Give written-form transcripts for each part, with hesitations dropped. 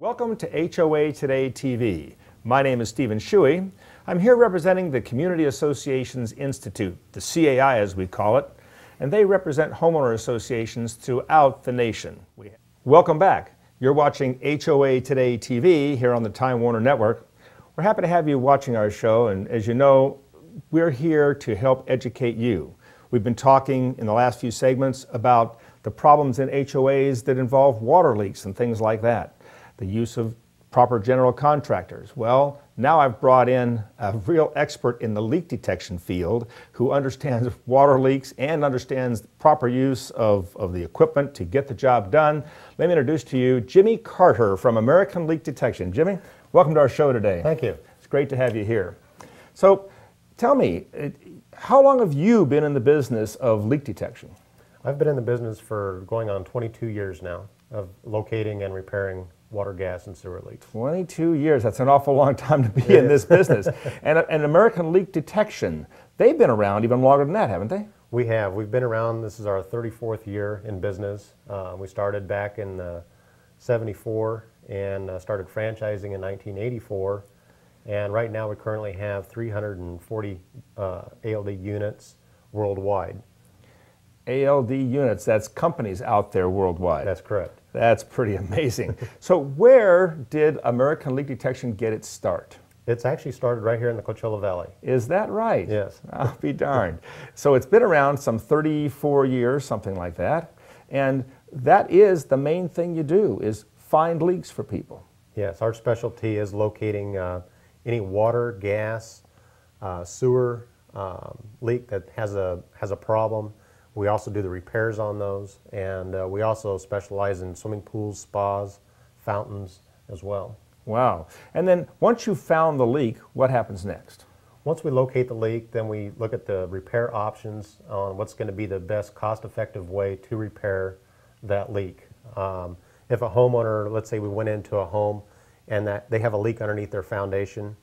Welcome to HOA Today TV. My name is Stephen Shuey. I'm here representing the Community Associations Institute, the CAI as we call it, and they represent homeowner associations throughout the nation. Welcome back. You're watching HOA Today TV here on the Time Warner Network. We're happy to have you watching our show, and as you know, we're here to help educate you. We've been talking in the last few segments about the problems in HOAs that involve water leaks and things like that. The use of proper general contractors. Well, now I've brought in a real expert in the leak detection field who understands water leaks and understands proper use of the equipment to get the job done. Let me introduce to you Jimmy Carter from American Leak Detection. Jimmy, welcome to our show today. Thank you. It's great to have you here. So tell me, how long have you been in the business of leak detection? I've been in the business for going on 22 years now of locating and repairing water, gas, and sewer leaks. 22 years, that's an awful long time to be in this business. And American Leak Detection, they've been around even longer than that, haven't they? We have. We've been around, this is our 34th year in business. We started back in '74 and started franchising in 1984. And right now we currently have 340 ALD units worldwide. ALD units, that's companies out there worldwide. That's correct. That's pretty amazing. So where did American Leak Detection get its start? It's actually started right here in the Coachella Valley. Is that right? Yes. I'll be darned. So it's been around some 34 years, something like that. And that is the main thing you do, is find leaks for people. Yes, our specialty is locating any water, gas, sewer leak that has a problem. We also do the repairs on those, and we also specialize in swimming pools, spas, fountains as well. Wow. And then once you've found the leak, what happens next? Once we locate the leak, then we look at the repair options on what's going to be the best cost-effective way to repair that leak. If a homeowner, let's say we went into a home and that they have a leak underneath their foundation,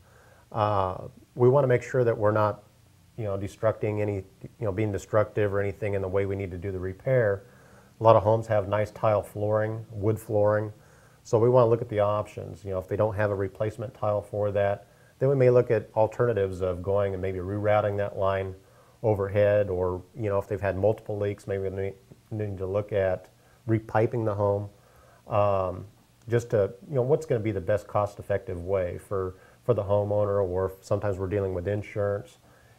we want to make sure that we're not destructing any, being destructive or anything in the way we need to do the repair. A lot of homes have nice tile flooring, wood flooring, so we want to look at the options. If they don't have a replacement tile for that, then we may look at alternatives of going and maybe rerouting that line overhead, or if they've had multiple leaks, maybe we need to look at repiping the home, just to, what's going to be the best cost-effective way for the homeowner, or sometimes we're dealing with insurance.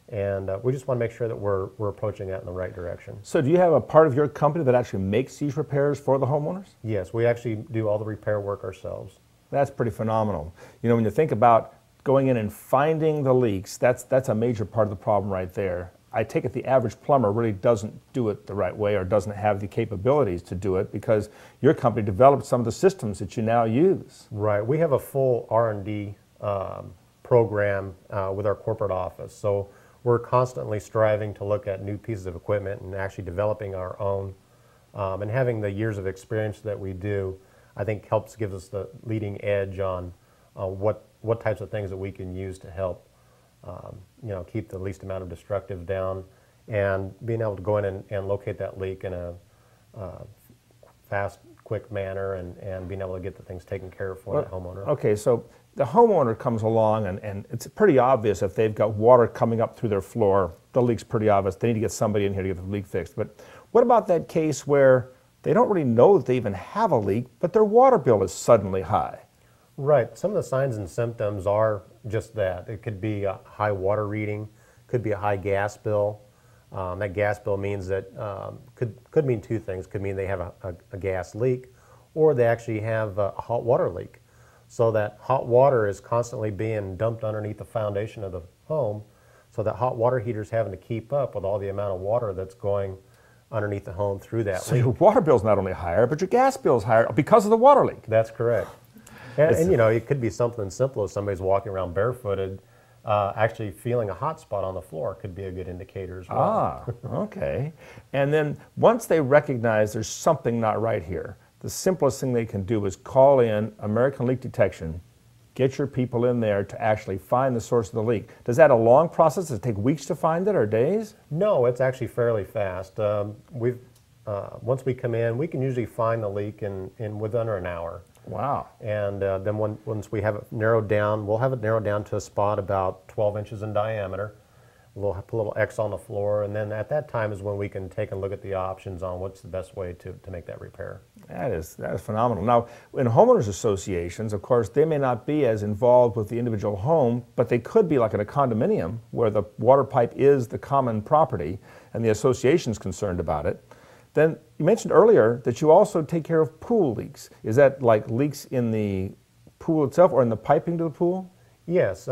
And we just want to make sure that we're approaching that in the right direction. So do you have a part of your company that actually makes these repairs for the homeowners? Yes, we actually do all the repair work ourselves. That's pretty phenomenal. When you think about going in and finding the leaks, that's a major part of the problem right there. I take it the average plumber really doesn't do it the right way, or doesn't have the capabilities to do it, because your company developed some of the systems that you now use. Right. We have a full R&D program with our corporate office. So we're constantly striving to look at new pieces of equipment and actually developing our own. And having the years of experience that we do, I think helps give us the leading edge on what types of things that we can use to help keep the least amount of destructive down, and being able to go in and locate that leak in a fast, quick manner, and being able to get the things taken care of for the homeowner. Okay, so the homeowner comes along, and it's pretty obvious if they've got water coming up through their floor, the leak's pretty obvious. They need to get somebody in here to get the leak fixed. But what about that case where they don't really know that they even have a leak, but their water bill is suddenly high? Right. Some of the signs and symptoms are just that. It could be a high water reading, could be a high gas bill. That gas bill means that could mean two things. Could mean they have a gas leak, or they actually have a hot water leak. So that hot water is constantly being dumped underneath the foundation of the home, so that hot water heater's having to keep up with all the amount of water that's going underneath the home through that leak. So your water bill's not only higher, but your gas bill's higher because of the water leak. That's correct. And it could be something simple as somebody's walking around barefooted, actually feeling a hot spot on the floor could be a good indicator as well. Ah, okay. And then once they recognize there's something not right here, the simplest thing they can do is call in American Leak Detection, get your people in there to actually find the source of the leak. Does that a long process? Does it take weeks to find it, or days? No, it's actually fairly fast. Once we come in, we can usually find the leak in within under an hour. Wow. And then once we have it narrowed down, we'll have it narrowed down to a spot about 12 inches in diameter. We'll put a little X on the floor, and then at that time is when we can take a look at the options on what's the best way to make that repair. That is phenomenal. Now, in homeowners associations, of course, they may not be as involved with the individual home, but they could be like in a condominium where the water pipe is the common property and the association's concerned about it. Then you mentioned earlier that you also take care of pool leaks. Is that like leaks in the pool itself or in the piping to the pool? Yes.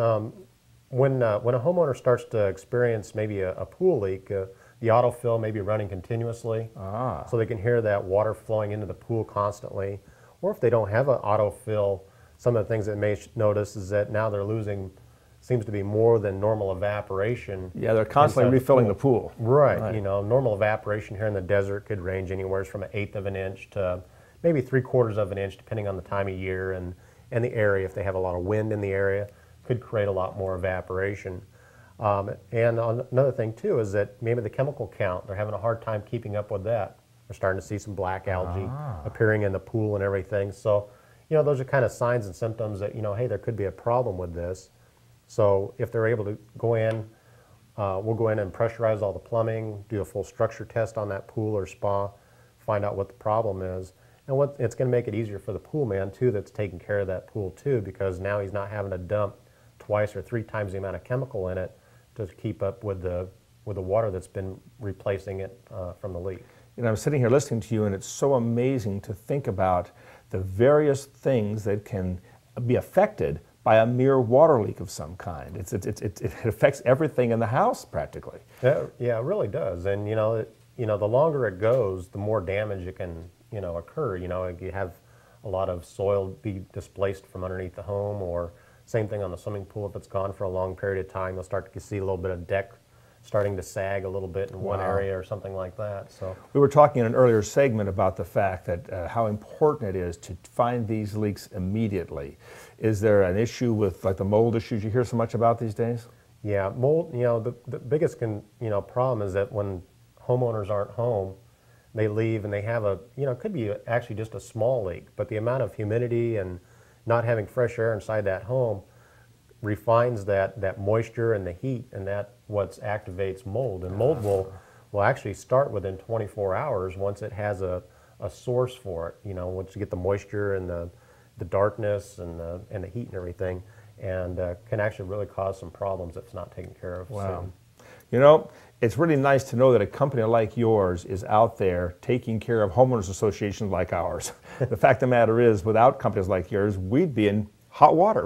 When a homeowner starts to experience maybe a pool leak, the autofill may be running continuously, so they can hear that water flowing into the pool constantly. Or if they don't have an autofill, some of the things that they may notice is that now they're losing, seems to be more than normal evaporation. Yeah, they're constantly refilling the pool. Right. You know, normal evaporation here in the desert could range anywhere from 1/8 of an inch to maybe 3/4 of an inch, depending on the time of year and the area. If they have a lot of wind in the area, could create a lot more evaporation. And another thing too is that maybe the chemical count, they're having a hard time keeping up with that. They're starting to see some black algae appearing in the pool and everything. So, you know, those are kind of signs and symptoms that, you know, hey, there could be a problem with this. So if they're able to go in, we'll go in and pressurize all the plumbing, do a full structure test on that pool or spa, find out what the problem is. And it's going to make it easier for the pool man too that's taking care of that pool too, because now he's not having to dump 2 or 3 times the amount of chemical in it to keep up with the water that's been replacing it from the leak. You know, I'm sitting here listening to you, and it's so amazing to think about the various things that can be affected by a mere water leak of some kind. It affects everything in the house practically. Yeah, it really does. And you know, the longer it goes, the more damage it can occur. You know, you have a lot of soil be displaced from underneath the home, or same thing on the swimming pool. If it's gone for a long period of time, you'll start to see a little bit of deck starting to sag a little bit in one area or something like that. So we were talking in an earlier segment about the fact that how important it is to find these leaks immediately. Is there an issue with like the mold issues you hear so much about these days? Yeah, mold. You know, the biggest problem is that when homeowners aren't home, they leave and they have it could be actually just a small leak, but the amount of humidity and not having fresh air inside that home refines that moisture and the heat, and that what activates mold. And mold will actually start within 24 hours once it has a source for it. You know, once you get the moisture and the darkness and the heat and everything, and can actually really cause some problems if it's not taken care of soon. You know, it's really nice to know that a company like yours is out there taking care of homeowners associations like ours. The fact of the matter is, without companies like yours, we'd be in hot water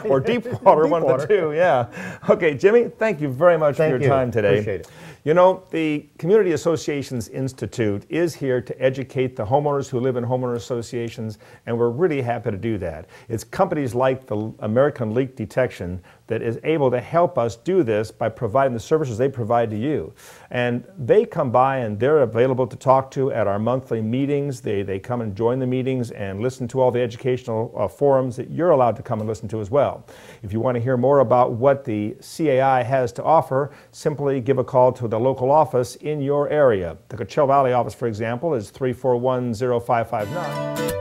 or deep water, one of the two, yeah. Okay, Jimmy, thank you very much for your time today. Appreciate it. You know, the Community Associations Institute is here to educate the homeowners who live in homeowner associations, and we're really happy to do that. It's companies like the American Leak Detection that is able to help us do this by providing the services they provide to you. And they come by and they're available to talk to at our monthly meetings. They come and join the meetings and listen to all the educational forums that you're allowed to come and listen to as well. If you want to hear more about what the CAI has to offer, simply give a call to the local office in your area. The Coachella Valley office, for example, is 341-0559.